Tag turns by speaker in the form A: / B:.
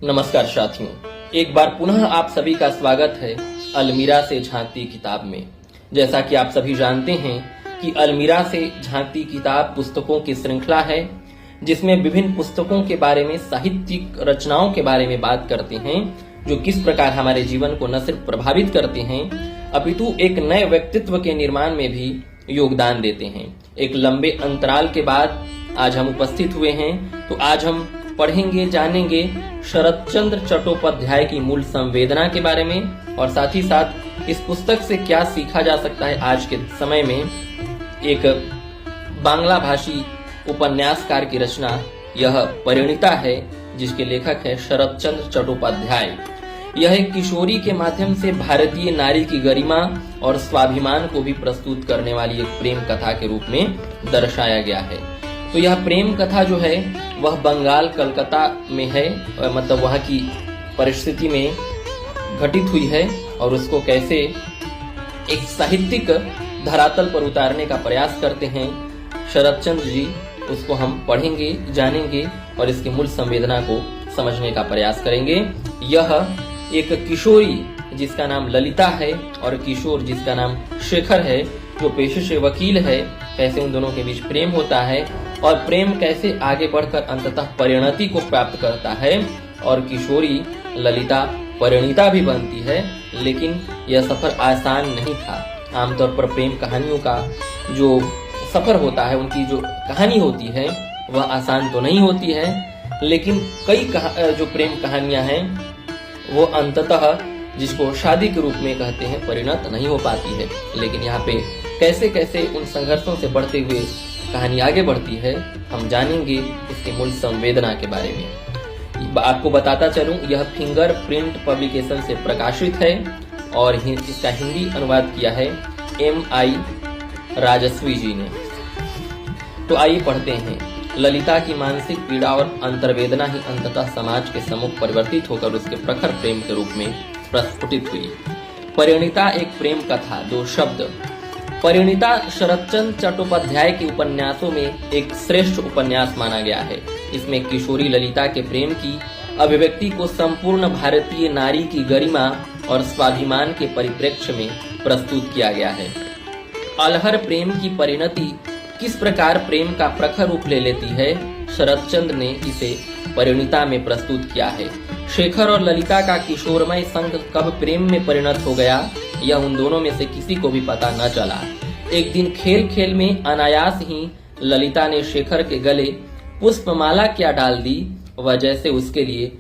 A: नमस्कार साथियों, एक बार पुनः आप सभी का स्वागत है अलमीरा से झांकती किताब में। जैसा कि आप सभी जानते हैं कि अलमीरा से झांकती किताब पुस्तकों की श्रृंखला है जिसमें विभिन्न पुस्तकों के बारे में, साहित्यिक रचनाओं के बारे में बात करते हैं जो किस प्रकार हमारे जीवन को न सिर्फ प्रभावित करते हैं अपितु एक नए व्यक्तित्व के निर्माण में भी योगदान देते हैं। एक लंबे अंतराल के बाद आज हम उपस्थित हुए हैं, तो आज हम पढ़ेंगे, जानेंगे शरतचंद्र चट्टोपाध्याय की मूल संवेदना के बारे में और साथ ही साथ इस पुस्तक से क्या सीखा जा सकता है आज के समय में। एक बांग्ला भाषी उपन्यासकार की रचना यह परिणीता है जिसके लेखक है शरतचंद्र चट्टोपाध्याय। यह एक किशोरी के माध्यम से भारतीय नारी की गरिमा और स्वाभिमान को भी प्रस्तुत करने वाली एक प्रेम कथा के रूप में दर्शाया गया है। तो यह प्रेम कथा जो है वह बंगाल कलकत्ता में है, मतलब वहाँ की परिस्थिति में घटित हुई है और उसको कैसे एक साहित्यिक धरातल पर उतारने का प्रयास करते हैं शरतचंद्र जी, उसको हम पढ़ेंगे, जानेंगे और इसकी मूल संवेदना को समझने का प्रयास करेंगे। यह एक किशोरी जिसका नाम ललिता है और किशोर जिसका नाम शेखर है, जो पेशे से वकील है, कैसे उन दोनों के बीच प्रेम होता है और प्रेम कैसे आगे बढ़कर अंततः परिणति को प्राप्त करता है और किशोरी ललिता परिणीता भी बनती है। लेकिन यह सफर आसान नहीं था। आमतौर पर प्रेम कहानियों का जो सफर होता है, उनकी जो कहानी होती है वह आसान तो नहीं होती है, लेकिन कई जो प्रेम कहानियां हैं वो अंततः जिसको शादी के रूप में कहते हैं परिणत नहीं हो पाती है। लेकिन यहाँ पे कैसे कैसे उन संघर्षों से बढ़ते हुए कहानी आगे बढ़ती है हम जानेंगे इसकी मूल संवेदना के बारे में। आपको बताता चलूं, यह फिंगर प्रिंट पब्लिकेशन से प्रकाशित है और इसका हिंदी अनुवाद किया है M.I. राजस्वी जी ने। तो आइए पढ़ते हैं। ललिता की मानसिक पीड़ा और अंतर्वेदना ही अंततः समाज के सम्मुख परिवर्तित होकर उसके प्रखर प्रेम के रूप में प्रस्फुटित हुई। परिणीता एक प्रेम कथा। दो शब्द। परिणीता शरतचंद्र चट्टोपाध्याय के उपन्यासों में एक श्रेष्ठ उपन्यास माना गया है। इसमें किशोरी ललिता के प्रेम की अभिव्यक्ति को संपूर्ण भारतीय नारी की गरिमा और स्वाभिमान के परिप्रेक्ष्य में प्रस्तुत किया गया है। अलहर प्रेम की परिणति किस प्रकार प्रेम का प्रखर रूप ले लेती है, शरतचंद्र ने इसे परिणीता में प्रस्तुत किया है। शेखर और ललिता का किशोरमय संग कब प्रेम में परिणत हो गया, यह उन दोनों में से किसी को भी पता न चला। एक दिन खेल खेल में अनायास ही ललिता ने शेखर के गले पुष्पमाला क्या डाल दी, वह जैसे उसके लिए